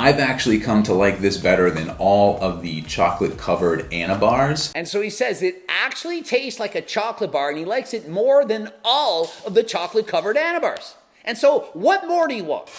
I've actually come to like this better than all of the chocolate-covered Anna-bars. And so he says it actually tastes like a chocolate bar, and he likes it more than all of the chocolate-covered Anna-bars. And so, what more do you want?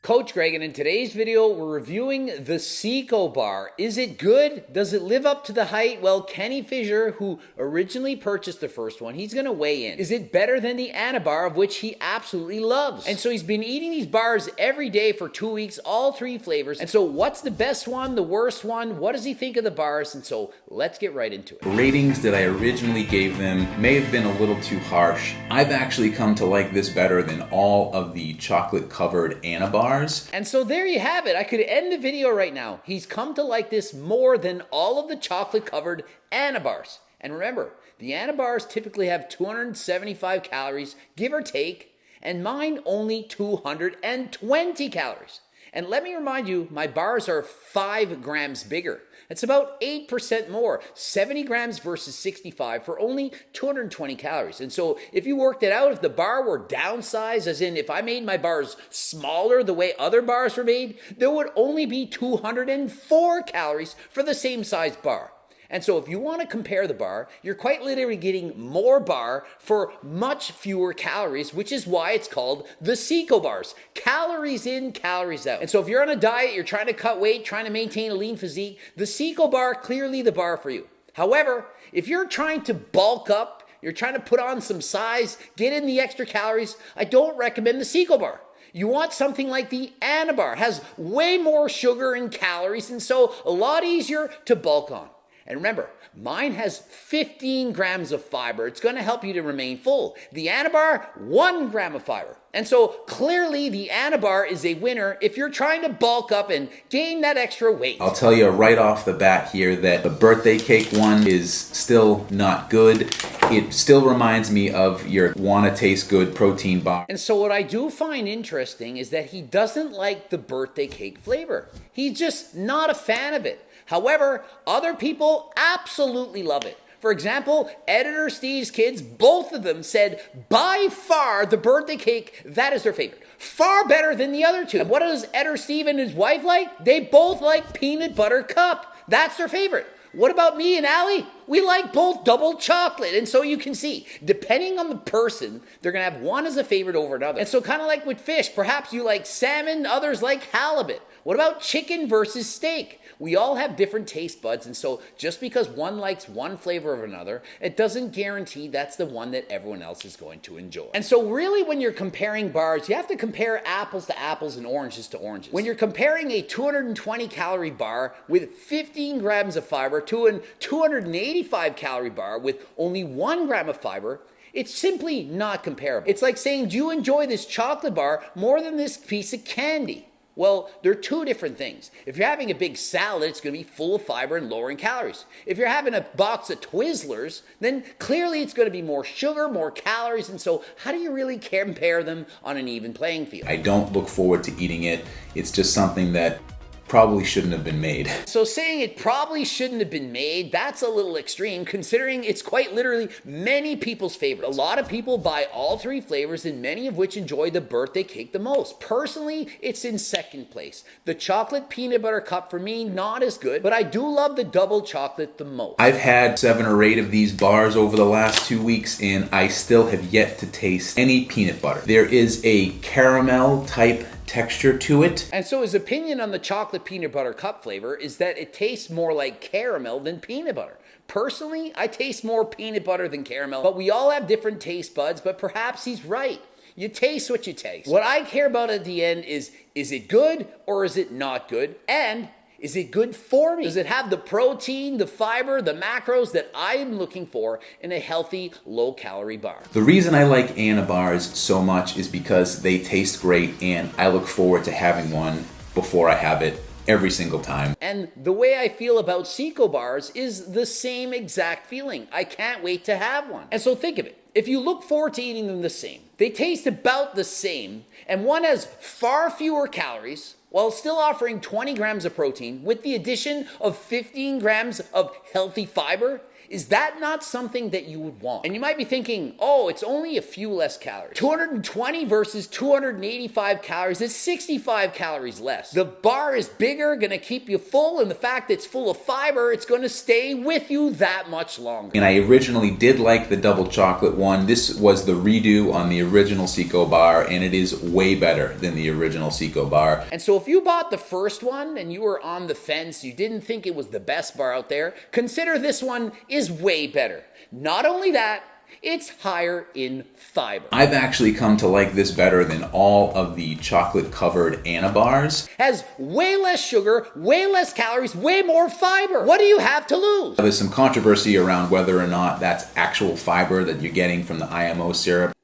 Coach Greg, and in today's video, we're reviewing the CicoBar. Is it good? Does it live up to the hype? Well, Kenny Fisher, who originally purchased the first one, he's going to weigh in. Is it better than the Anna bar, of which he absolutely loves? And so he's been eating these bars every day for 2 weeks, all three flavors. And so what's the best one, the worst one? What does he think of the bars? And so let's get right into it. The ratings that I originally gave them may have been a little too harsh. I've actually come to like this better than all of the chocolate-covered Anna bars. And so there you have it. I could end the video right now. He's come to like this more than all of the chocolate-covered Anna bars. And remember, the Anna bars typically have 275 calories, give or take, and mine only 220 calories. And let me remind you, my bars are 5 grams bigger. That's about 8% more, 70 grams versus 65 for only 220 calories. And so if you worked it out, if the bar were downsized, as in if I made my bars smaller the way other bars were made, there would only be 204 calories for the same size bar. And so if you want to compare the bar, you're quite literally getting more bar for much fewer calories, which is why it's called the CicoBars. Calories in, calories out. And so if you're on a diet, you're trying to cut weight, trying to maintain a lean physique, the CicoBar, clearly the bar for you. However, if you're trying to bulk up, you're trying to put on some size, get in the extra calories, I don't recommend the CicoBar. You want something like the Anna bar, has way more sugar and calories, and so a lot easier to bulk on. And remember, mine has 15 grams of fiber. It's going to help you to remain full. The Anna bar, 1 gram of fiber. And so clearly the Anna bar is a winner if you're trying to bulk up and gain that extra weight. I'll tell you right off the bat here that the birthday cake one is still not good. It still reminds me of your wanna taste good protein bar. And so what I do find interesting is that he doesn't like the birthday cake flavor. He's just not a fan of it. However, other people absolutely love it. For example, Editor Steve's kids, both of them said by far the birthday cake, that is their favorite. Far better than the other two. And what does Editor Steve and his wife like? They both like peanut butter cup. That's their favorite. What about me and Allie? We like both double chocolate. And so you can see, depending on the person, they're going to have one as a favorite over another. And so kind of like with fish, perhaps you like salmon, others like halibut. What about chicken versus steak? We all have different taste buds, and so just because one likes one flavor of another, it doesn't guarantee that's the one that everyone else is going to enjoy. And so really when you're comparing bars, you have to compare apples to apples and oranges to oranges. When you're comparing a 220 calorie bar with 15 grams of fiber to a 285 calorie bar with only 1 gram of fiber, it's simply not comparable. It's like saying, do you enjoy this chocolate bar more than this piece of candy? Well, they're two different things. If you're having a big salad, it's going to be full of fiber and lower in calories. If you're having a box of Twizzlers, then clearly it's going to be more sugar, more calories, and so how do you really compare them on an even playing field? I don't look forward to eating it. It's just something that probably shouldn't have been made. So saying it probably shouldn't have been made, that's a little extreme considering it's quite literally many people's favorite. A lot of people buy all three flavors and many of which enjoy the birthday cake the most. Personally, it's in second place. The chocolate peanut butter cup for me, not as good, but I do love the double chocolate the most. I've had 7 or 8 of these bars over the last 2 weeks and I still have yet to taste any peanut butter. There is a caramel type texture to it. And so his opinion on the chocolate peanut butter cup flavor is that it tastes more like caramel than peanut butter. Personally, I taste more peanut butter than caramel, but we all have different taste buds, but perhaps he's right. You taste what you taste. What I care about at the end is it good or is it not good? And is it good for me? Does it have the protein, the fiber, the macros that I am looking for in a healthy, low-calorie bar? The reason I like Anna bars so much is because they taste great and I look forward to having one before I have it every single time. And the way I feel about CicoBars is the same exact feeling. I can't wait to have one. And so think of it. If you look forward to eating them the same, they taste about the same, and one has far fewer calories, while still offering 20 grams of protein with the addition of 15 grams of healthy fiber, Is that not something that you would want? And you might be thinking, oh, it's only a few less calories. 220 versus 285 calories is 65 calories less. The bar is bigger, gonna keep you full, and the fact that it's full of fiber, it's gonna stay with you that much longer. And I originally did like the double chocolate one. This was the redo on the original CicoBar, and it is way better than the original CicoBar. And so if you bought the first one and you were on the fence, you didn't think it was the best bar out there, consider this one is way better. Not only that, it's higher in fiber. I've actually come to like this better than all of the chocolate-covered Anabars. Has way less sugar, way less calories, way more fiber. What do you have to lose? There's some controversy around whether or not that's actual fiber that you're getting from the IMO syrup.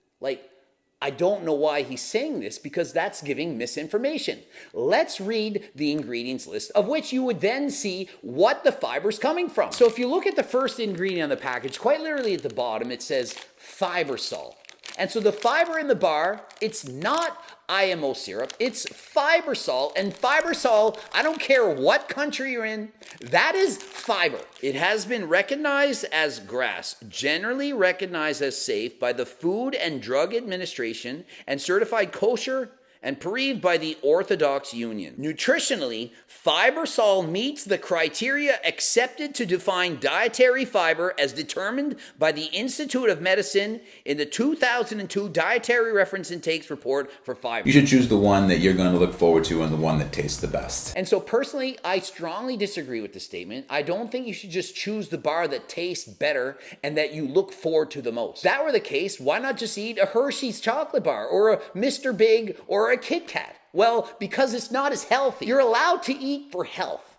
I don't know why he's saying this, because that's giving misinformation. Let's read the ingredients list, of which you would then see what the fiber's coming from. So if you look at the first ingredient on the package, quite literally at the bottom, it says fiber salt. And so the fiber in the bar, it's not IMO syrup, it's fiber salt. And fiber salt, I don't care what country you're in, that is fiber. It has been recognized as GRAS, generally recognized as safe by the Food and Drug Administration, and certified kosher and approved by the Orthodox Union. Nutritionally, fiber salt meets the criteria accepted to define dietary fiber as determined by the Institute of Medicine in the 2002 Dietary Reference Intakes Report for fiber. You should choose the one that you're going to look forward to and the one that tastes the best. And so personally, I strongly disagree with the statement. I don't think you should just choose the bar that tastes better and that you look forward to the most. If that were the case, why not just eat a Hershey's chocolate bar or a Mr. Big or a Kit Kat? Well, because it's not as healthy. You're allowed to eat for health.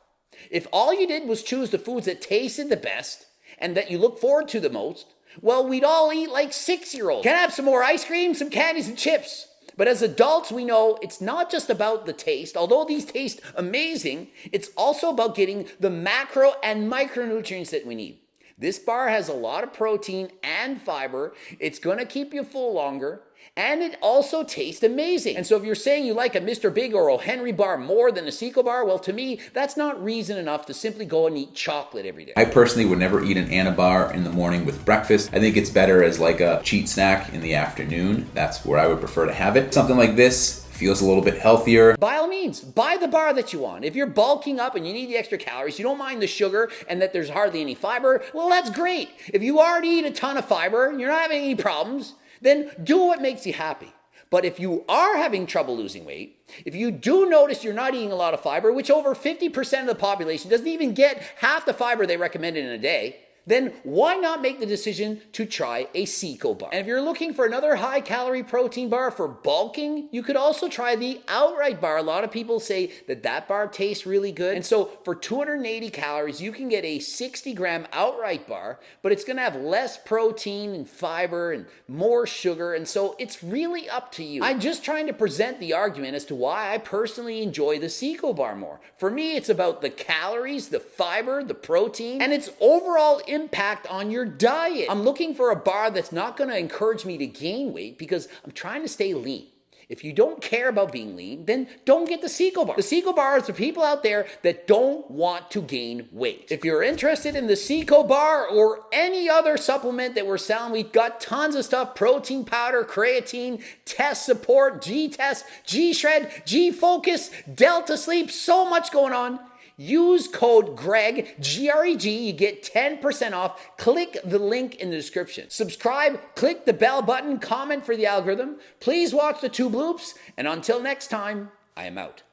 If all you did was choose the foods that tasted the best and that you look forward to the most, well, we'd all eat like 6-year-olds. Can I have some more ice cream, some candies and chips? But as adults, we know it's not just about the taste. Although these taste amazing, it's also about getting the macro and micronutrients that we need. This bar has a lot of protein and fiber. It's going to keep you full longer. And it also tastes amazing. And so if you're saying you like a Mr. Big or a Henry bar more than a CicoBar, well, to me, that's not reason enough to simply go and eat chocolate every day. I personally would never eat an Anabar in the morning with breakfast. I think it's better as like a cheat snack in the afternoon. That's where I would prefer to have it. Something like this feels a little bit healthier. By all means, buy the bar that you want. If you're bulking up and you need the extra calories, you don't mind the sugar and that there's hardly any fiber, well, that's great. If you already eat a ton of fiber and you're not having any problems, then do what makes you happy. But if you are having trouble losing weight, if you do notice you're not eating a lot of fiber, which over 50% of the population doesn't even get half the fiber they recommended in a day, then why not make the decision to try a CicoBar? And if you're looking for another high-calorie protein bar for bulking, you could also try the Outright bar. A lot of people say that that bar tastes really good. And so for 280 calories, you can get a 60-gram Outright bar, but it's going to have less protein and fiber and more sugar. And so it's really up to you. I'm just trying to present the argument as to why I personally enjoy the CicoBar more. For me, it's about the calories, the fiber, the protein, and its overall impact on your diet. I'm looking for a bar that's not going to encourage me to gain weight because I'm trying to stay lean. If you don't care about being lean, then don't get the CicoBar. The CicoBar is for people out there that don't want to gain weight. If you're interested in the CicoBar or any other supplement that we're selling, we've got tons of stuff: protein powder, creatine, test support, G-Test, G-Shred, G-Focus, Delta Sleep, so much going on. Use code GREG, G-R-E-G, you get 10% off. Click the link in the description. Subscribe, click the bell button, comment for the algorithm. Please watch the 2 bloops, and until next time, I am out.